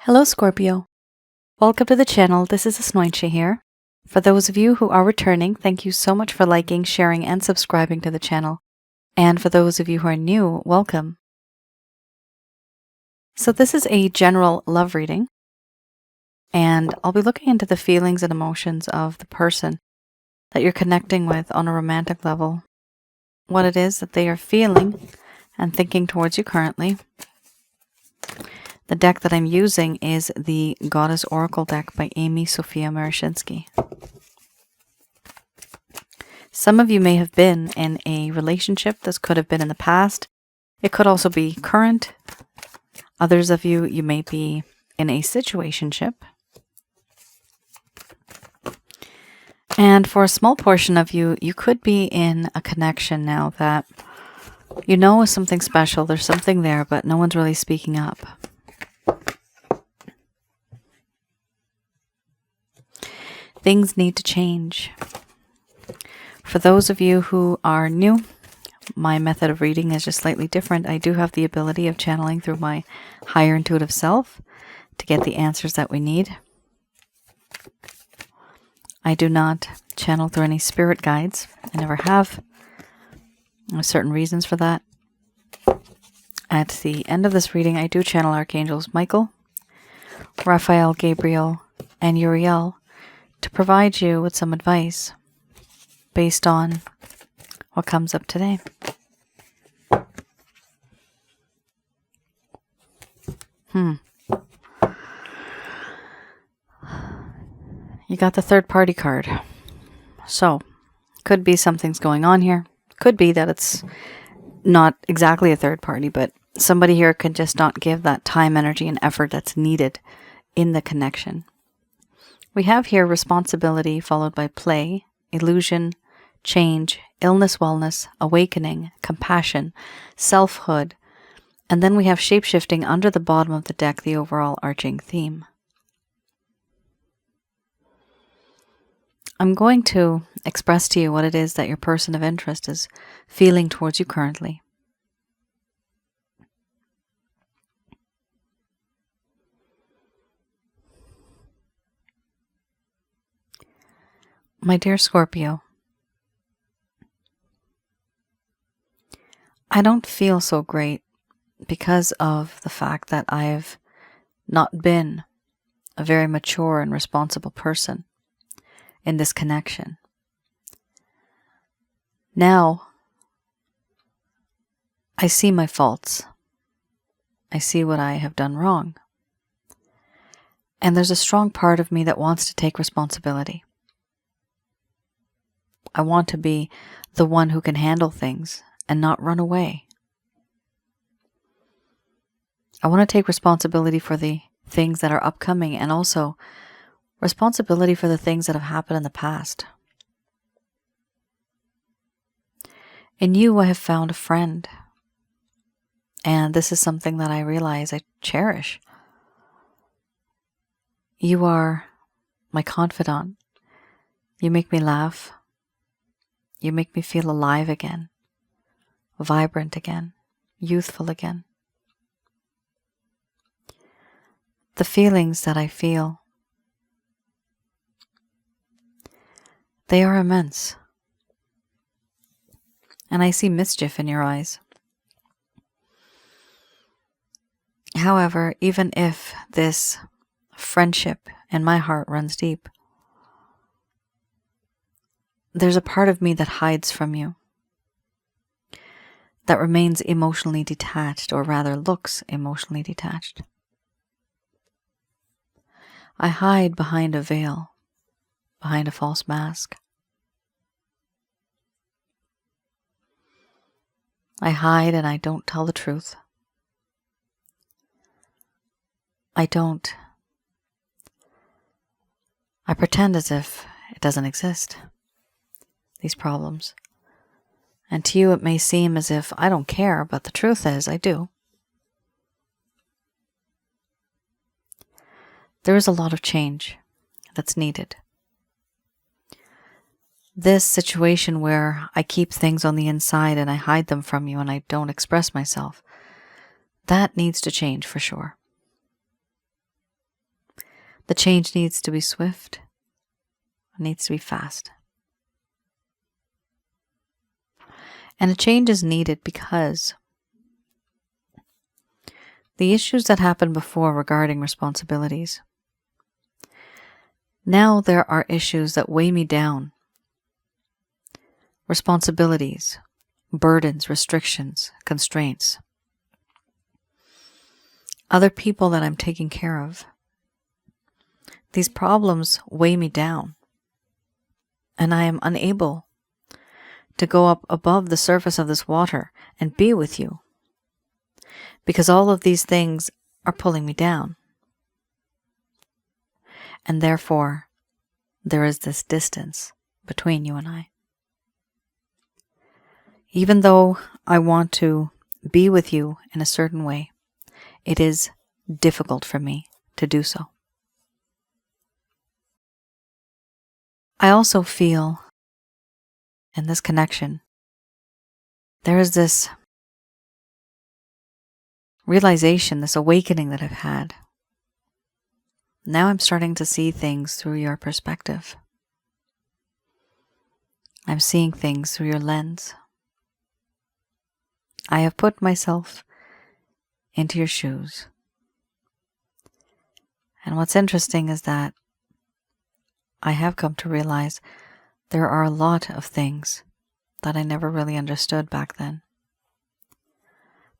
Hello Scorpio. Welcome to the channel. This is Asnointia here. For those of you who are returning, thank you so much for liking, sharing, and subscribing to the channel. And for those of you who are new, welcome. So this is a general love reading, and I'll be looking into the feelings and emotions of the person that you're connecting with on a romantic level, what it is that they are feeling and thinking towards you currently. The deck that I'm using is the Goddess Oracle deck by Amy Sophia Marashinsky. Some of you may have been in a relationship. This could have been in the past. It could also be current. Others of you, you may be in a situationship. And for a small portion of you, you could be in a connection now that you know is something special. There's something there, but no one's really speaking up. Things need to change. For those of you who are new, my method of reading is just slightly different. I do have the ability of channeling through my higher intuitive self to get the answers that we need. I do not channel through any spirit guides. I never have. There are certain reasons for that. At the end of this reading, I do channel Archangels Michael, Raphael, Gabriel, and Uriel to provide you with some advice based on what comes up today. You got the third party card. So, could be something's going on here. Could be that it's not exactly a third party, but somebody here could just not give that time, energy, and effort that's needed in the connection. We have here responsibility followed by play, illusion, change, illness, wellness, awakening, compassion, selfhood, and then we have shape-shifting under the bottom of the deck, the overall arching theme. I'm going to express to you what it is that your person of interest is feeling towards you currently. My dear Scorpio, I don't feel so great because of the fact that I've not been a very mature and responsible person in this connection. Now, I see my faults. I see what I have done wrong. And there's a strong part of me that wants to take responsibility. I want to be the one who can handle things and not run away. I want to take responsibility for the things that are upcoming and also responsibility for the things that have happened in the past. In you, I have found a friend. And this is something that I realize I cherish. You are my confidant. You make me laugh. You make me feel alive again, vibrant again, youthful again. The feelings that I feel, they are immense. And I see mischief in your eyes. However, even if this friendship in my heart runs deep, there's a part of me that hides from you, that remains emotionally detached, or rather looks emotionally detached. I hide behind a veil, behind a false mask. I hide and I don't tell the truth. I pretend as if it doesn't exist. These problems. And to you it may seem as if I don't care, but the truth is I do. There is a lot of change that's needed. This situation where I keep things on the inside and I hide them from you and I don't express myself, that needs to change for sure. The change needs to be swift. It needs to be fast. And a change is needed because the issues that happened before regarding responsibilities, now there are issues that weigh me down. Responsibilities, burdens, restrictions, constraints. Other people that I'm taking care of. These problems weigh me down, and I am unable to go up above the surface of this water and be with you, because all of these things are pulling me down. And therefore, there is this distance between you and I. Even though I want to be with you in a certain way, it is difficult for me to do so. I also feel in this connection, there is this realization, this awakening that I've had. Now I'm starting to see things through your perspective. I'm seeing things through your lens. I have put myself into your shoes. And what's interesting is that I have come to realize there are a lot of things that I never really understood back then.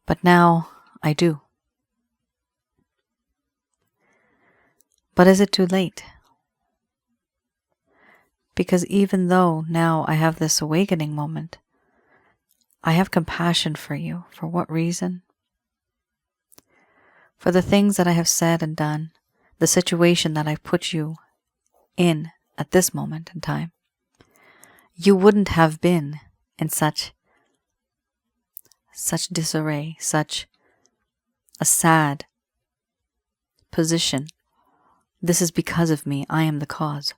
But now I do. But is it too late? Because even though now I have this awakening moment, I have compassion for you. For what reason? For the things that I have said and done, the situation that I've put you in at this moment in time. You wouldn't have been in such disarray, such a sad position. This is because of me. I am the cause.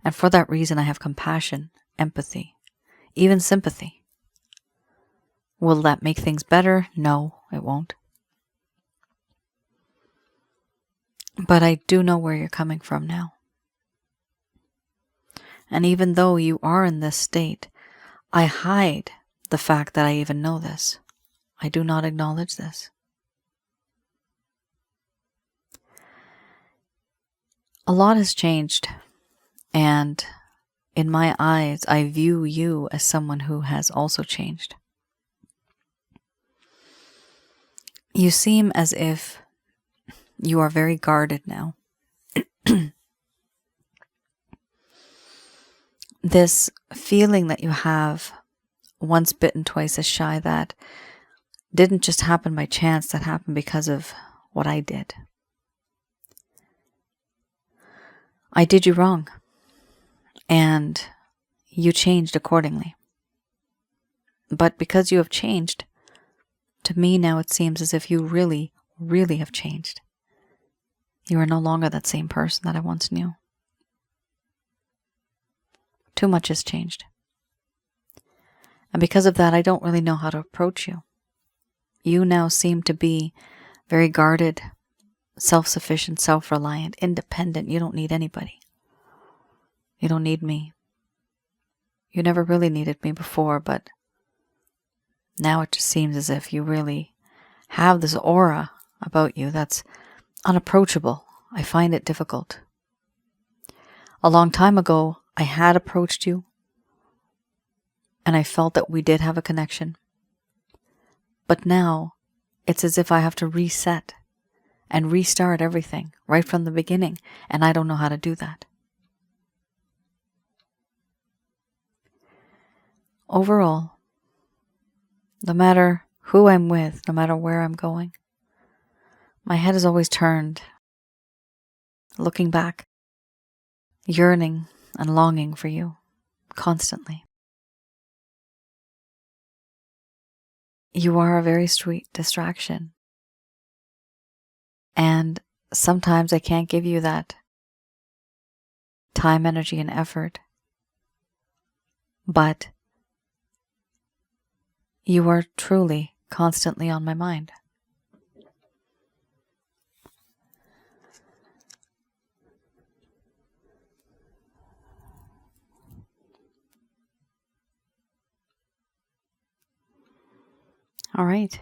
And for that reason, I have compassion, empathy, even sympathy. Will that make things better? No, it won't. But I do know where you're coming from now. And even though you are in this state, I hide the fact that I even know this. I do not acknowledge this. A lot has changed, and in my eyes, I view you as someone who has also changed. You seem as if you are very guarded now. This feeling that you have, once bitten, twice as shy, that didn't just happen by chance, that happened because of what I did. I did you wrong, and you changed accordingly. But because you have changed, to me now it seems as if you really, really have changed. You are no longer that same person that I once knew. Too much has changed. And because of that, I don't really know how to approach you. You now seem to be very guarded, self-sufficient, self-reliant, independent. You don't need anybody. You don't need me. You never really needed me before, but now it just seems as if you really have this aura about you that's unapproachable. I find it difficult. A long time ago, I had approached you, and I felt that we did have a connection. But now, it's as if I have to reset and restart everything right from the beginning, and I don't know how to do that. Overall, no matter who I'm with, no matter where I'm going, my head is always turned, looking back, yearning and longing for you constantly. You are a very sweet distraction. And sometimes I can't give you that time, energy, and effort. But you are truly constantly on my mind. All right,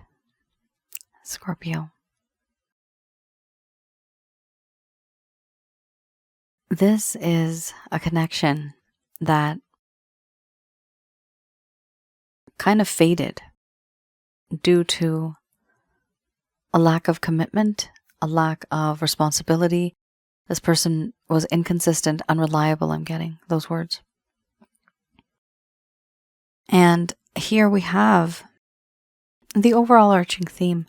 Scorpio. This is a connection that kind of faded due to a lack of commitment, a lack of responsibility. This person was inconsistent, unreliable, I'm getting those words. And here we have the overall arching theme,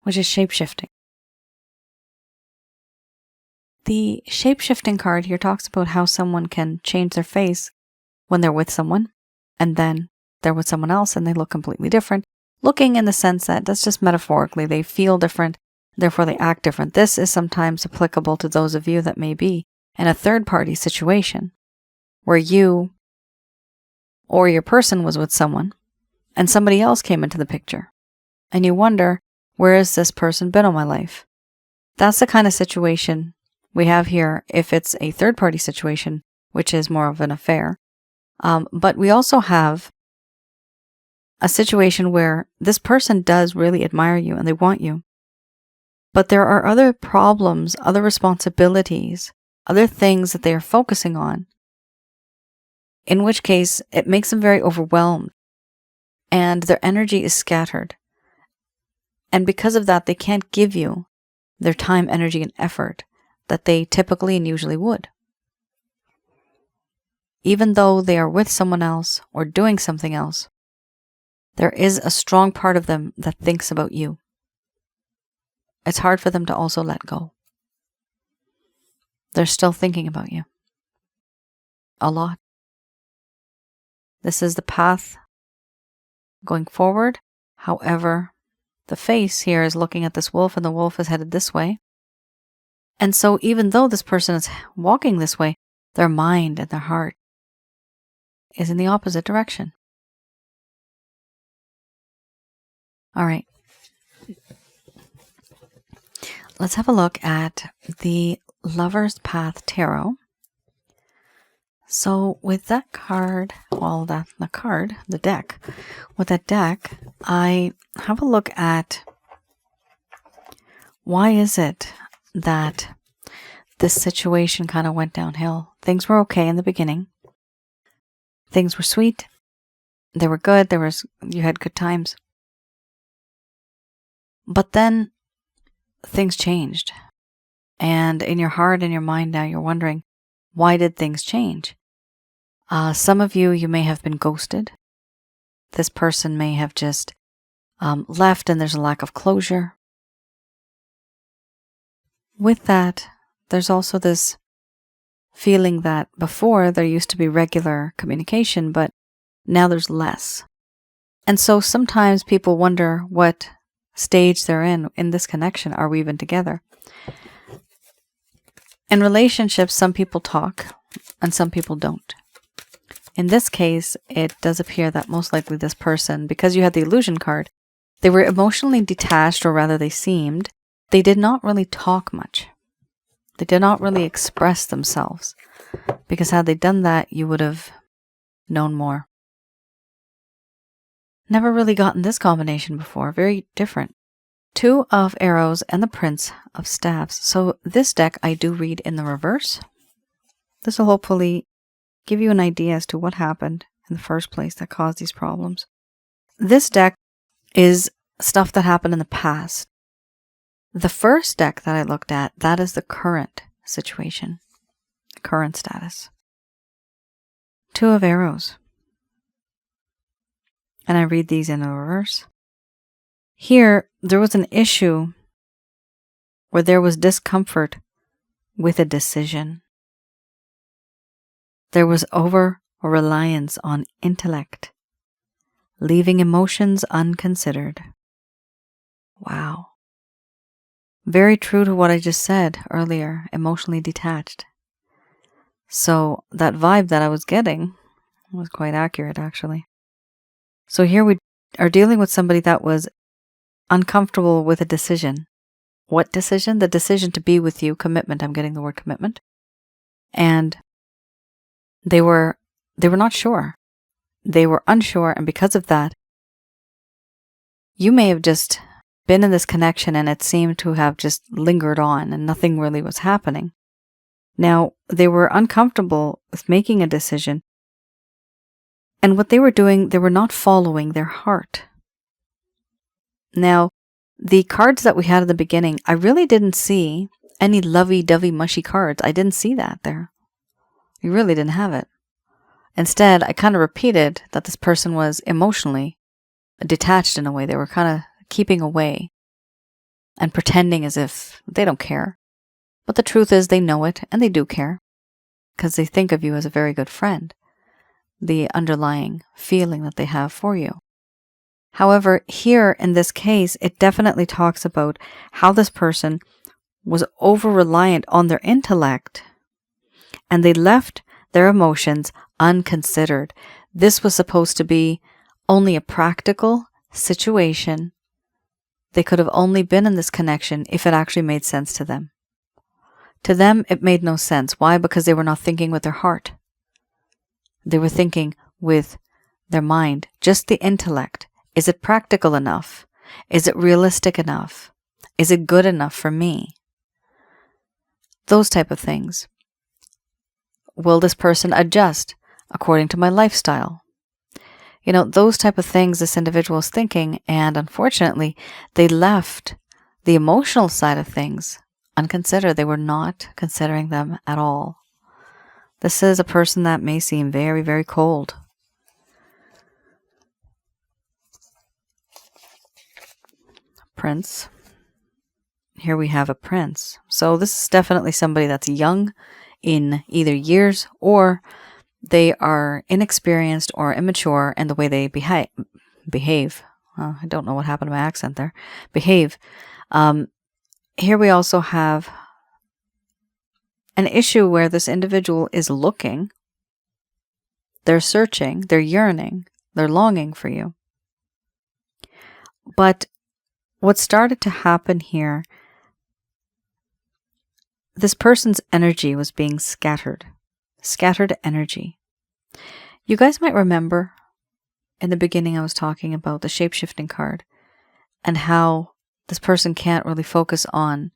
which is shape-shifting. The shape-shifting card here talks about how someone can change their face when they're with someone, and then they're with someone else and they look completely different. Looking in the sense that that's just metaphorically, they feel different, therefore they act different. This is sometimes applicable to those of you that may be in a third-party situation where you or your person was with someone and somebody else came into the picture and you wonder, where has this person been all my life? That's the kind of situation we have here if it's a third-party situation, which is more of an affair. But we also have a situation where this person does really admire you and they want you. But there are other problems, other responsibilities, other things that they are focusing on, in which case it makes them very overwhelmed and their energy is scattered. And because of that, they can't give you their time, energy, and effort that they typically and usually would. Even though they are with someone else or doing something else, there is a strong part of them that thinks about you. It's hard for them to also let go. They're still thinking about you. A lot. This is the path going forward. However, the face here is looking at this wolf and the wolf is headed this way. And so even though this person is walking this way, their mind and their heart is in the opposite direction. All right. Let's have a look at the Lover's Path Tarot. So with that card, well, the deck, with that deck, I have a look at why is it that this situation kind of went downhill. Things were okay in the beginning. Things were sweet. They were good. You had good times. But then things changed. And in your heart and your mind now, you're wondering, why did things change? Some of you may have been ghosted. This person may have just left and there's a lack of closure. With that, there's also this feeling that before there used to be regular communication, but now there's less. And so sometimes people wonder what stage they're in this connection. Are we even together? In relationships, some people talk and some people don't. In this case, it does appear that most likely this person, because you had the illusion card, they were emotionally detached, or rather they seemed. They did not really talk much. They did not really express themselves, because had they done that, you would have known more. Never really gotten this combination before. Very different. 2 of Arrows and the Prince of Staves. So this deck I do read in the reverse. This will hopefully give you an idea as to what happened in the first place that caused these problems. This deck is stuff that happened in the past. The first deck that I looked at, that is the current situation, current status. 2 of Arrows. And I read these in the reverse. Here, there was an issue where there was discomfort with a decision. There was over-reliance on intellect, leaving emotions unconsidered. Wow. Very true to what I just said earlier, emotionally detached. So that vibe that I was getting was quite accurate, actually. So here we are dealing with somebody that was uncomfortable with a decision. What decision? The decision to be with you, commitment. I'm getting the word commitment. And they were not sure. They were unsure, and because of that, you may have just been in this connection and it seemed to have just lingered on and nothing really was happening. Now, they were uncomfortable with making a decision. And what they were doing, they were not following their heart. Now, the cards that we had at the beginning, I really didn't see any lovey-dovey mushy cards. I didn't see that there. You really didn't have it. Instead, I kind of repeated that this person was emotionally detached in a way. They were kind of keeping away and pretending as if they don't care. But the truth is they know it and they do care because they think of you as a very good friend, the underlying feeling that they have for you. However, here in this case, it definitely talks about how this person was over-reliant on their intellect and they left their emotions unconsidered. This was supposed to be only a practical situation. They could have only been in this connection if it actually made sense to them. To them, it made no sense. Why? Because they were not thinking with their heart. They were thinking with their mind, just the intellect. Is it practical enough? Is it realistic enough? Is it good enough for me? Those type of things. Will this person adjust according to my lifestyle? You know, those type of things this individual is thinking, and unfortunately, they left the emotional side of things unconsidered. They were not considering them at all. This is a person that may seem very, very cold. Prince. Here we have a prince. So this is definitely somebody that's young in either years, or they are inexperienced or immature in the way they behave. I don't know what happened to my accent there. Behave. Here we also have an issue where this individual is looking. They're searching. They're yearning. They're longing for you. But what started to happen here, this person's energy was being scattered. Scattered energy. You guys might remember in the beginning I was talking about the shape-shifting card and how this person can't really focus on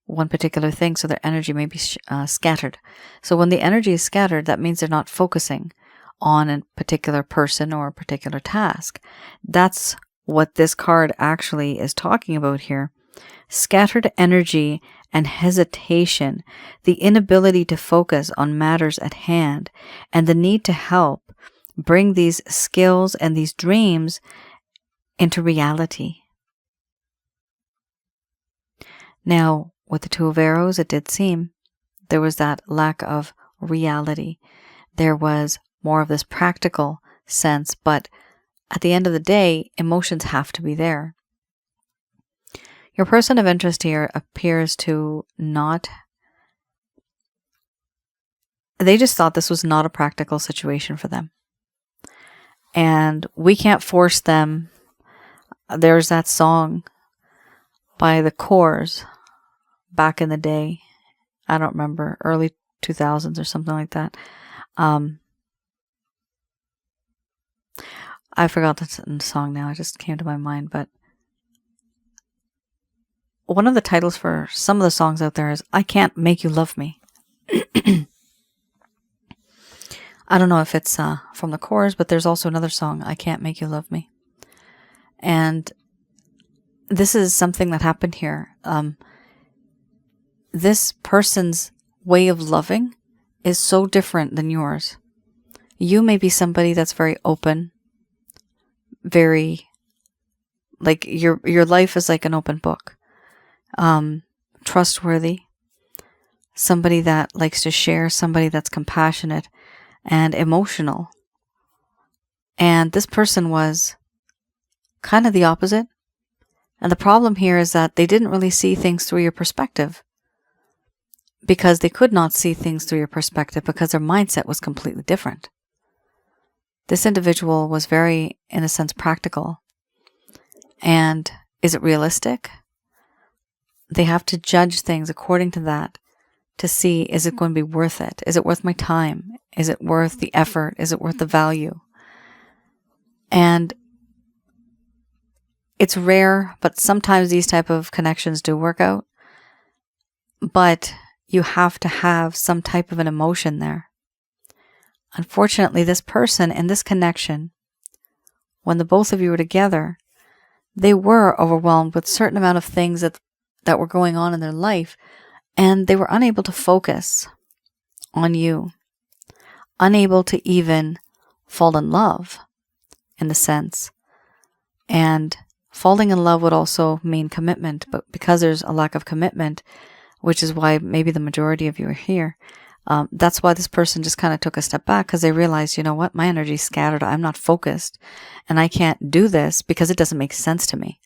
one particular thing, so their energy may be scattered. So when the energy is scattered, that means they're not focusing on a particular person or a particular task. That's what this card actually is talking about here. Scattered energy and hesitation, the inability to focus on matters at hand, and the need to help bring these skills and these dreams into reality. Now, with the Two of Arrows, it did seem there was that lack of reality. There was more of this practical sense, but at the end of the day, emotions have to be there. Your person of interest here appears to not... They just thought this was not a practical situation for them. And we can't force them. There's that song by the Corrs back in the day. I don't remember, early 2000s or something like that. I forgot the song now. It just came to my mind, but one of the titles for some of the songs out there is I Can't Make You Love Me. I don't know if it's from the Corrs, but there's also another song, I Can't Make You Love Me. And this is something that happened here. This person's way of loving is so different than yours. You may be somebody that's very open, very, like your life is like an open book. Trustworthy, somebody that likes to share, somebody that's compassionate and emotional. And this person was kind of the opposite. And the problem here is that they didn't really see things through your perspective, because they could not see things through your perspective because their mindset was completely different. This individual was very, in a sense, practical. And is it realistic? They have to judge things according to that to see, is it going to be worth it? Is it worth my time? Is it worth the effort? Is it worth the value? And It's rare, but sometimes these type of connections do work out. But you have to have some type of an emotion there. Unfortunately, this person in this connection, when the both of you were together, they were overwhelmed with a certain amount of things that were going on in their life, and they were unable to focus on you, unable to even fall in love in the sense. And falling in love would also mean commitment, but because there's a lack of commitment, which is why maybe the majority of you are here, that's why this person just kind of took a step back, because they realized, you know what, my energy's scattered, I'm not focused, and I can't do this because it doesn't make sense to me.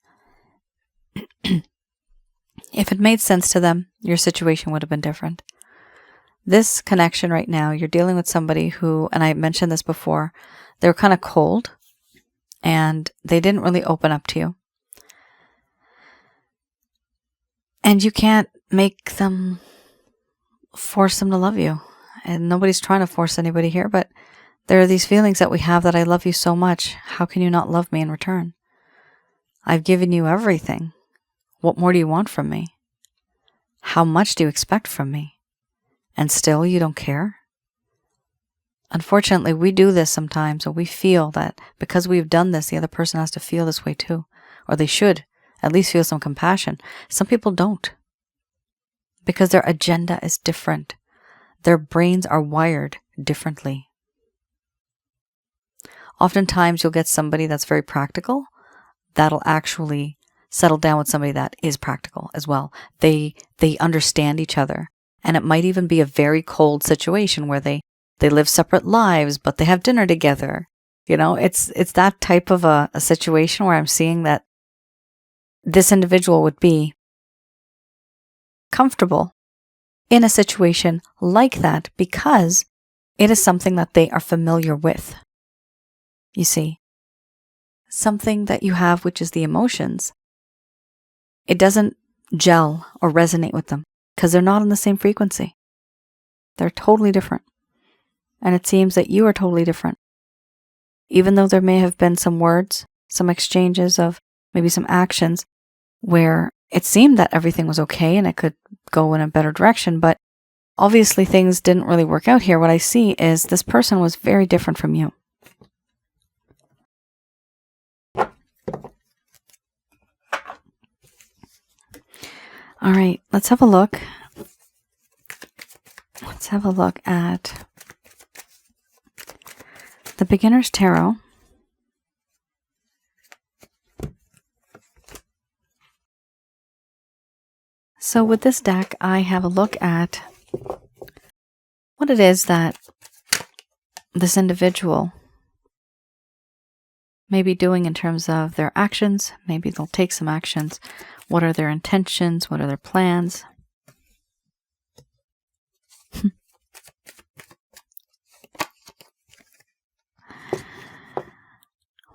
If it made sense to them, your situation would have been different. This connection right now, you're dealing with somebody who, and I mentioned this before, they were kind of cold, and they didn't really open up to you. And you can't make them force them to love you. And nobody's trying to force anybody here, but there are these feelings that we have that I love you so much. How can you not love me in return? I've given you everything. What more do you want from me? How much do you expect from me? And still you don't care? Unfortunately, we do this sometimes, or we feel that because we've done this, the other person has to feel this way too. Or they should at least feel some compassion. Some people don't, because their agenda is different. Their brains are wired differently. Oftentimes, you'll get somebody that's very practical that'll actually settle down with somebody that is practical as well. They understand each other. And it might even be a very cold situation where they live separate lives, but they have dinner together. You know, it's that type of a situation where I'm seeing that this individual would be comfortable in a situation like that because it is something that they are familiar with. You see, something that you have, which is the emotions, it doesn't gel or resonate with them because they're not on the same frequency. They're totally different. And it seems that you are totally different. Even though there may have been some words, some exchanges of maybe some actions where it seemed that everything was okay and it could go in a better direction, but obviously things didn't really work out here. What I see is this person was very different from you. All right, let's have a look. Let's have a look at the Beginner's Tarot. So with this deck, I have a look at what it is that this individual may be doing in terms of their actions. Maybe they'll take some actions. What are their intentions? What are their plans?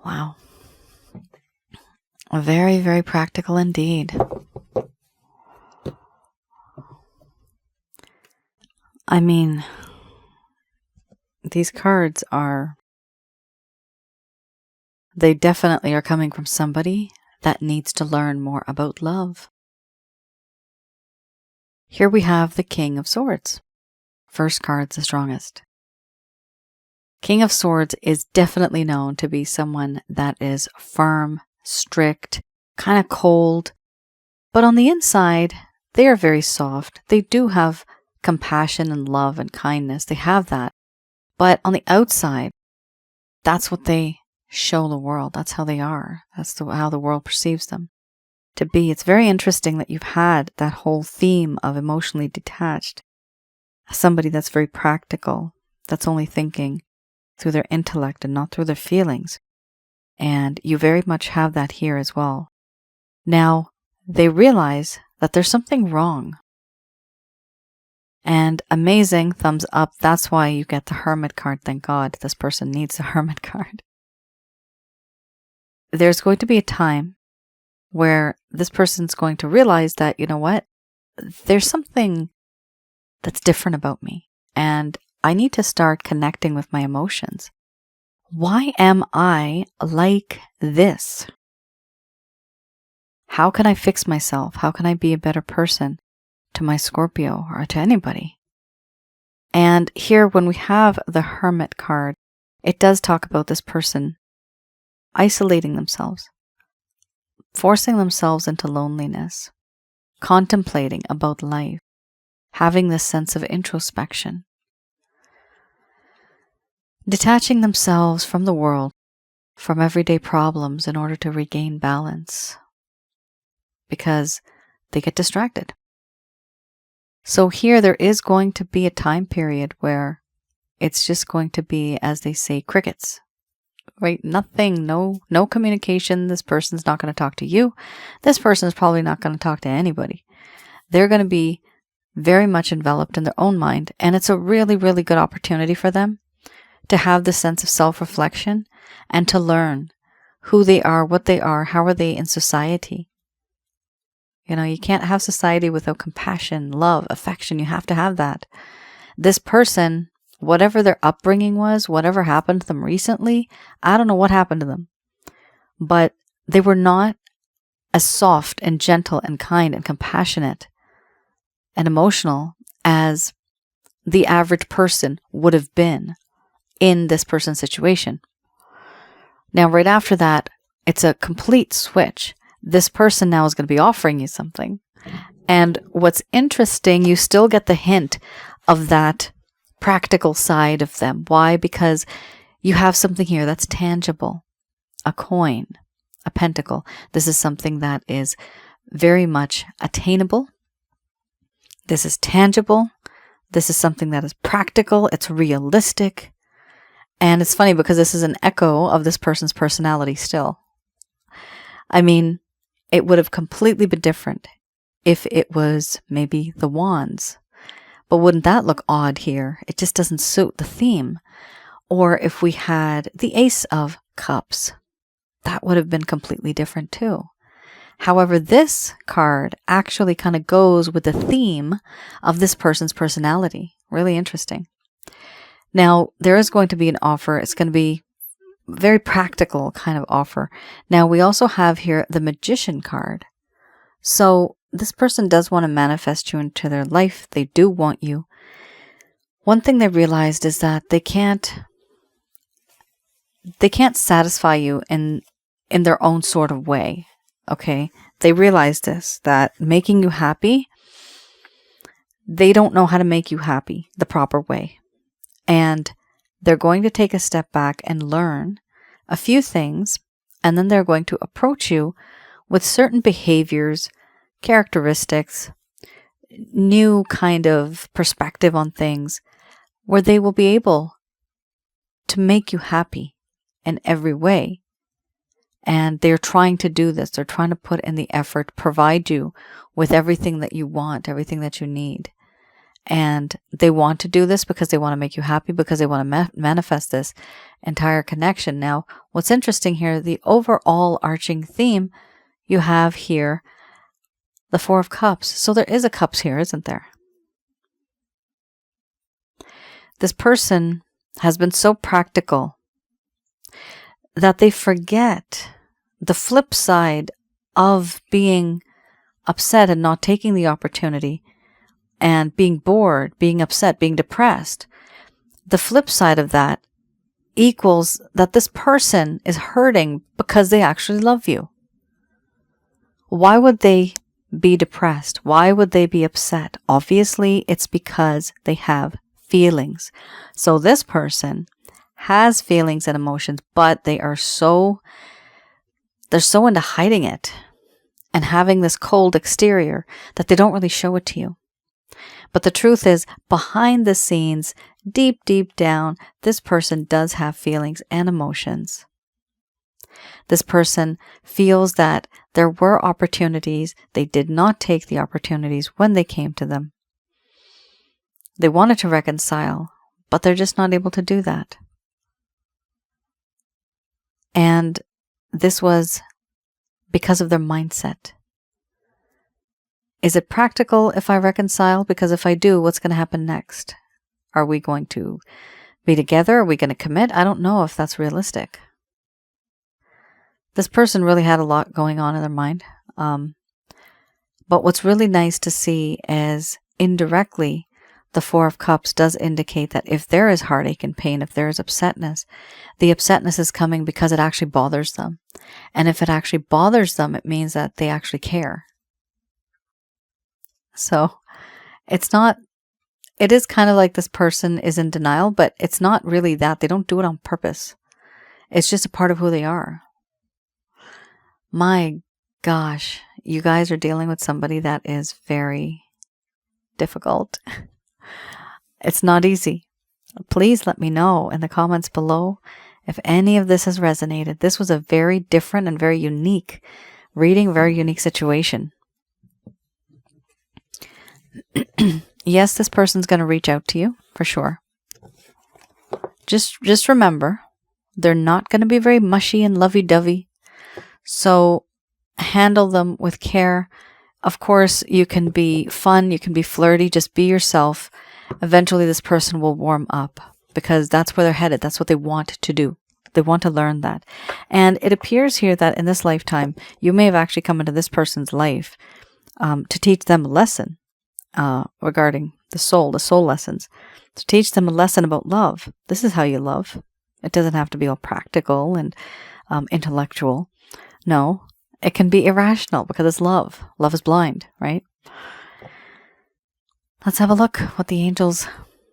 Wow. Very, very practical indeed. I mean, these cards they definitely are coming from somebody that needs to learn more about love. Here we have the King of Swords. First card's the strongest. King of Swords is definitely known to be someone that is firm, strict, kind of cold, but on the inside, they are very soft. They do have compassion and love and kindness. They have that. But on the outside, that's what they show the world. That's how they are. That's how the world perceives them to be. It's very interesting that you've had that whole theme of emotionally detached. Somebody that's very practical, that's only thinking through their intellect and not through their feelings. And you very much have that here as well. Now, they realize that there's something wrong. And amazing, thumbs up. That's why you get the Hermit card. Thank God this person needs the Hermit card. There's going to be a time where this person's going to realize that, you know what, there's something that's different about me. And I need to start connecting with my emotions. Why am I like this? How can I fix myself? How can I be a better person to my Scorpio or to anybody? And here, when we have the Hermit card, it does talk about this person isolating themselves, forcing themselves into loneliness, contemplating about life, having this sense of introspection, detaching themselves from the world, from everyday problems in order to regain balance, because they get distracted. So here there is going to be a time period where it's just going to be, as they say, crickets, right? Nothing, no communication. This person's not going to talk to you. This person is probably not going to talk to anybody. They're going to be very much enveloped in their own mind. And it's a really, really good opportunity for them to have this sense of self-reflection and to learn who they are, what they are, how are they in society. You know, you can't have society without compassion, love, affection. You have to have that. This person, whatever their upbringing was, whatever happened to them recently, I don't know what happened to them, but they were not as soft and gentle and kind and compassionate and emotional as the average person would have been in this person's situation. Now, right after that, it's a complete switch. This person now is going to be offering you something. And what's interesting, you still get the hint of that practical side of them. Why? Because you have something here that's tangible. A coin, a pentacle. This is something that is very much attainable. This is tangible. This is something that is practical. It's realistic. And it's funny because this is an echo of this person's personality still. I mean, it would have completely been different if it was maybe the wands. But wouldn't that look odd here? It just doesn't suit the theme. Or if we had the Ace of Cups, that would have been completely different too. However, this card actually kind of goes with the theme of this person's personality. Really interesting. Now, there is going to be an offer. It's going to be very practical kind of offer. Now, we also have here the Magician card. So this person does want to manifest you into their life. They do want you. One thing they realized is that they can't satisfy you in their own sort of way. Okay? They realize this, that making you happy, they don't know how to make you happy the proper way. And they're going to take a step back and learn a few things, and then they're going to approach you with certain behaviors, characteristics, new kind of perspective on things, where they will be able to make you happy in every way. And they're trying to do this. They're trying to put in the effort, provide you with everything that you want, everything that you need. And they want to do this because they want to make you happy, because they want to manifest this entire connection. Now, what's interesting here, the overall arching theme, you have here the Four of Cups. So there is a Cups here, isn't there? This person has been so practical that they forget the flip side of being upset and not taking the opportunity, and being bored, being upset, being depressed. The flip side of that equals that this person is hurting because they actually love you. Why would they be depressed? Why would they be upset? Obviously, it's because they have feelings. So this person has feelings and emotions, but they're so into hiding it and having this cold exterior that they don't really show it to you. But the truth is, behind the scenes, deep, deep down, this person does have feelings and emotions. This person feels that there were opportunities. They did not take the opportunities when they came to them. They wanted to reconcile, but they're just not able to do that. And this was because of their mindset. Is it practical if I reconcile? Because if I do, what's going to happen next? Are we going to be together? Are we going to commit? I don't know if that's realistic. This person really had a lot going on in their mind. But what's really nice to see is indirectly, the Four of Cups does indicate that if there is heartache and pain, if there is upsetness, the upsetness is coming because it actually bothers them. And if it actually bothers them, it means that they actually care. So it's not, it is kind of like this person is in denial, but it's not really that. They don't do it on purpose. It's just a part of who they are. My gosh, you guys are dealing with somebody that is very difficult. It's not easy. Please let me know in the comments below if any of this has resonated. This was a very different and very unique reading, very unique situation. Yes, this person's going to reach out to you for sure. Just remember, they're not going to be very mushy and lovey-dovey. So handle them with care. Of course, you can be fun, you can be flirty, just be yourself. Eventually this person will warm up because that's where they're headed. That's what they want to do. They want to learn that. And it appears here that in this lifetime, you may have actually come into this person's life to teach them a lesson regarding the soul lessons. To teach them a lesson about love. This is how you love. It doesn't have to be all practical and intellectual. No, it can be irrational because it's love. Love is blind, right? Let's have a look what the angels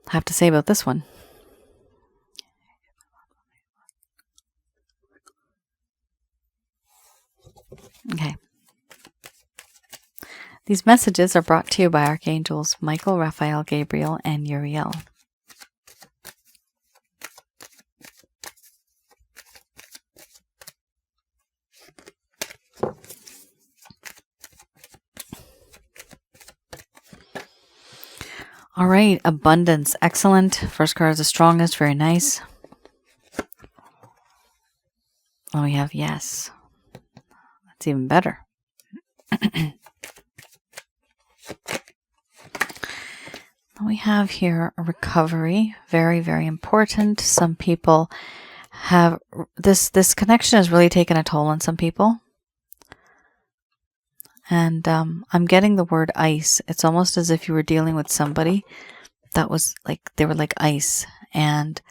have to say about this one. Okay. These messages are brought to you by Archangels Michael, Raphael, Gabriel, and Uriel. All right, abundance, excellent. First card is the strongest, very nice. Oh, we have yes. That's even better. We have here a recovery, very, very important. Some people have this connection has really taken a toll on some people. And I'm getting the word ice. It's almost as if you were dealing with somebody that was like, they were like ice. And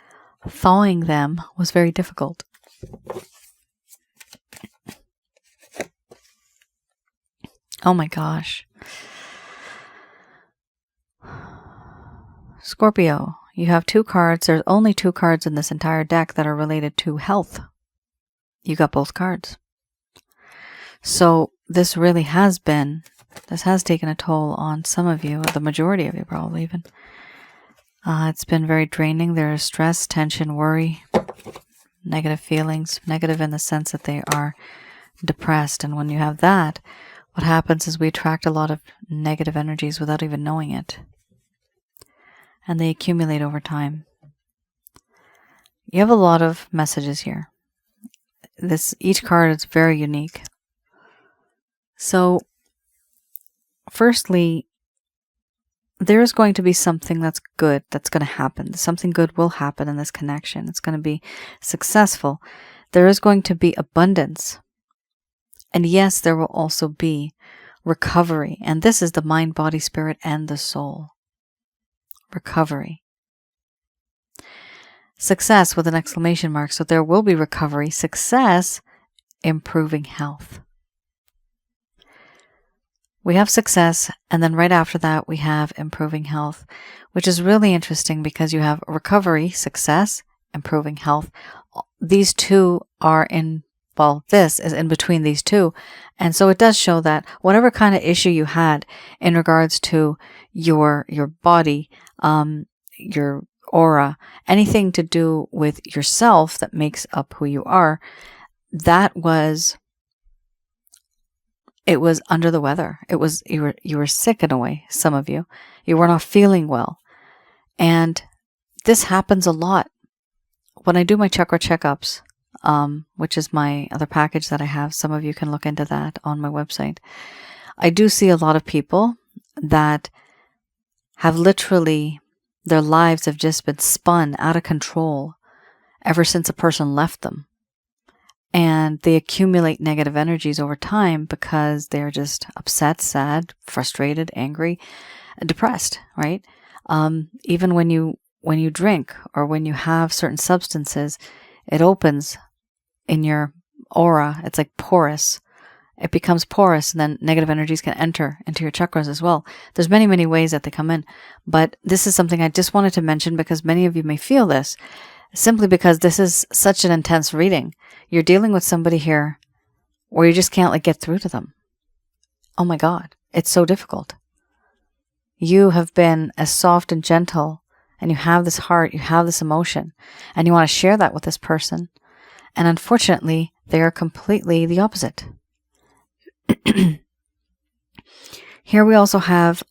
thawing them was very difficult. Oh my gosh. Scorpio, you have 2 cards. There's only 2 cards in this entire deck that are related to health. You got both cards. So this really has taken a toll on some of you, the majority of you probably even. It's been very draining. There is stress, tension, worry, negative feelings, negative in the sense that they are depressed. And when you have that, what happens is we attract a lot of negative energies without even knowing it. And they accumulate over time. You have a lot of messages here. Each card is very unique. So, firstly, there is going to be something that's good that's going to happen. Something good will happen in this connection. It's going to be successful. There is going to be abundance. And yes, there will also be recovery. And this is the mind, body, spirit, and the soul. Recovery. Success with an exclamation mark. So there will be recovery. Success, improving health. We have success, and then right after that we have improving health, which is really interesting because you have recovery, success, improving health. These two are this is in between these two. And so it does show that whatever kind of issue you had in regards to your body, your aura, anything to do with yourself that makes up who you are, it was under the weather. It was, you were sick in a way, some of you. You were not feeling well. And this happens a lot. When I do my chakra checkups, which is my other package that I have, some of you can look into that on my website. I do see a lot of people that have literally, their lives have just been spun out of control ever since a person left them. And they accumulate negative energies over time because they're just upset, sad, frustrated, angry, depressed, right? Even when you drink or when you have certain substances, it opens in your aura. It's like porous. It becomes porous, and then negative energies can enter into your chakras as well. There's many, many ways that they come in. But this is something I just wanted to mention because many of you may feel this, simply because this is such an intense reading. You're dealing with somebody here where you just can't get through to them. Oh my God, it's so difficult. You have been as soft and gentle, and you have this heart, you have this emotion, and you want to share that with this person. And unfortunately, they are completely the opposite. Here we also have,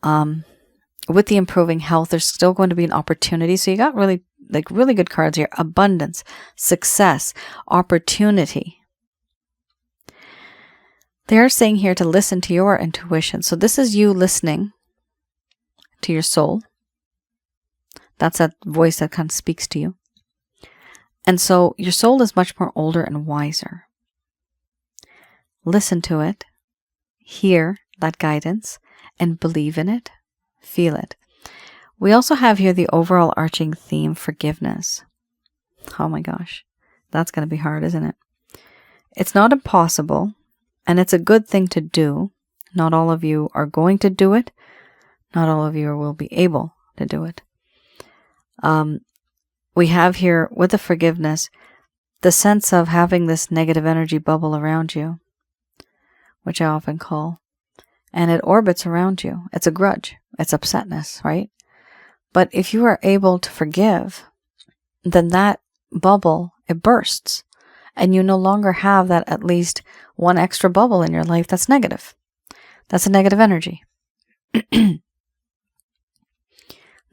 with the improving health, there's still going to be an opportunity. So you got really good cards here. Abundance, success, opportunity. They're saying here to listen to your intuition. So this is you listening to your soul. That's that voice that kind of speaks to you. And so your soul is much more older and wiser. Listen to it, hear that guidance, and believe in it, feel it. We also have here the overall arching theme, forgiveness. Oh my gosh, that's going to be hard, isn't it? It's not impossible, and it's a good thing to do. Not all of you are going to do it. Not all of you will be able to do it. We have here, with the forgiveness, the sense of having this negative energy bubble around you, which I often call, and it orbits around you. It's a grudge. It's upsetness, right? But if you are able to forgive, then that bubble, it bursts, and you no longer have that at least one extra bubble in your life that's negative. That's a negative energy. The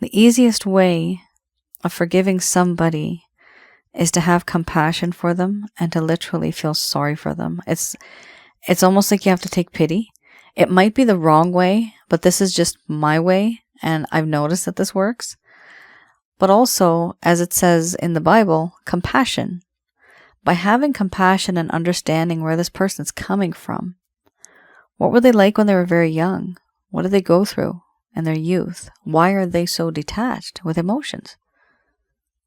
easiest way of forgiving somebody is to have compassion for them and to literally feel sorry for them. It's almost like you have to take pity. It might be the wrong way, but this is just my way, and I've noticed that this works. But also, as it says in the Bible, compassion. By having compassion and understanding where this person's coming from. What were they like when they were very young? What did they go through in their youth? Why are they so detached with emotions?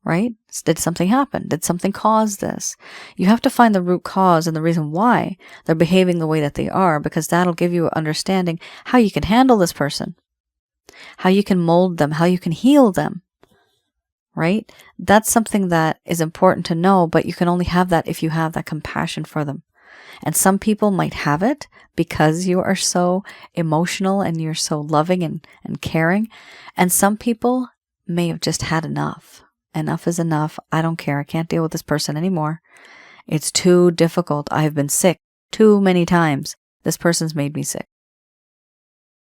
Right? Did something happen? Did something cause this? You have to find the root cause and the reason why they're behaving the way that they are, because that'll give you understanding how you can handle this person, how you can mold them, how you can heal them. Right? That's something that is important to know, but you can only have that if you have that compassion for them. And some people might have it because you are so emotional and you're so loving and caring. And some people may have just had enough. Enough is enough. I don't care. I can't deal with this person anymore. It's too difficult. I've been sick too many times. This person's made me sick.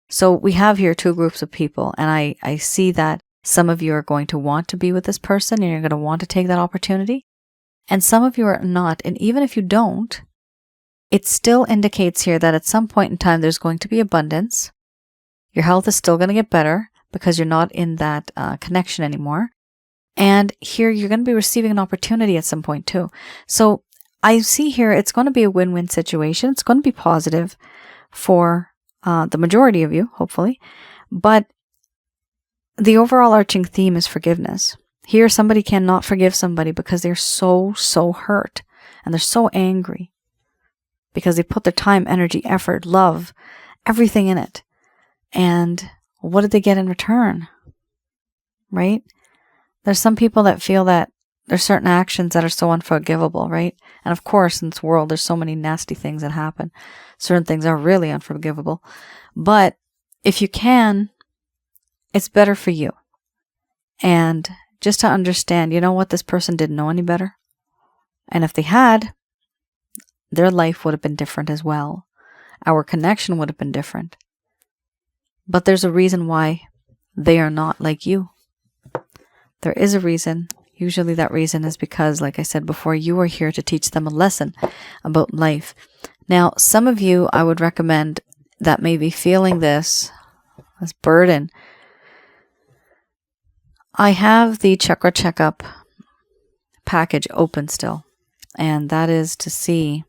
So we have here two groups of people, and I see that some of you are going to want to be with this person and you're going to want to take that opportunity. And some of you are not. And even if you don't, it still indicates here that at some point in time there's going to be abundance. Your health is still going to get better because you're not in that connection anymore. And here you're going to be receiving an opportunity at some point too. So I see here it's going to be a win-win situation. It's going to be positive for the majority of you, hopefully. But the overall arching theme is forgiveness. Here somebody cannot forgive somebody because they're so hurt and they're so angry because they put their time, energy, effort, love, everything in it. And what did they get in return? Right? There's some people that feel that there's certain actions that are so unforgivable, right? And of course, in this world, there's so many nasty things that happen. Certain things are really unforgivable. But if you can, it's better for you. And just to understand, you know what? This person didn't know any better. And if they had, their life would have been different as well. Our connection would have been different. But there's a reason why they are not like you. There is a reason. Usually that reason is because, like I said before, you are here to teach them a lesson about life. Now, some of you I would recommend that may be feeling this burden. I have the chakra checkup package open still. and that is to see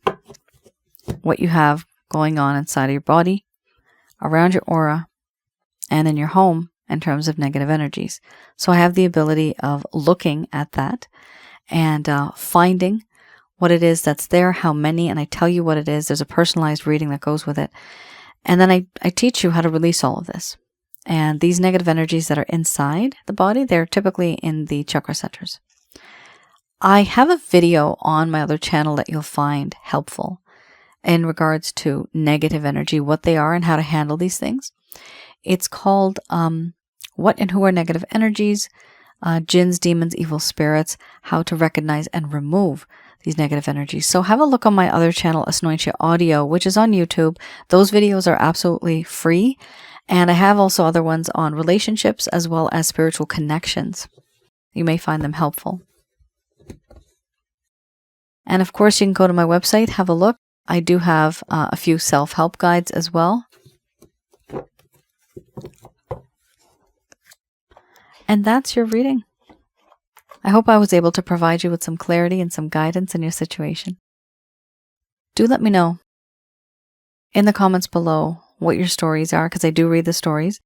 what you have going on inside of your body, around your aura, and in your home in terms of negative energies. So I have the ability of looking at that and finding what it is that's there, how many, and I tell you what it is. There's a personalized reading that goes with it. And then I teach you how to release all of this. And these negative energies that are inside the body, they're typically in the chakra centers. I have a video on my other channel that you'll find helpful in regards to negative energy, what they are and how to handle these things. It's called What and Who Are Negative Energies, Jinns, Demons, Evil Spirits, How to Recognize and Remove These Negative Energies. So have a look on my other channel, Asnointia Audio, which is on YouTube. Those videos are absolutely free. And I have also other ones on relationships as well as spiritual connections. You may find them helpful. And of course, you can go to my website, have a look. I do have a few self-help guides as well. And that's your reading. I hope I was able to provide you with some clarity and some guidance in your situation. Do let me know in the comments below what your stories are, because I do read the stories.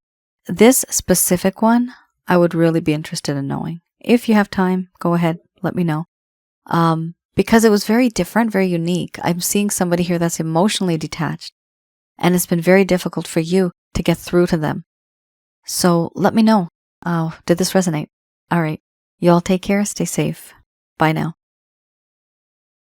This specific one, I would really be interested in knowing. If you have time, go ahead, let me know. Because it was very different, very unique. I'm seeing somebody here that's emotionally detached, and it's been very difficult for you to get through to them. So let me know. Did this resonate? All right. You all take care. Stay safe. Bye now.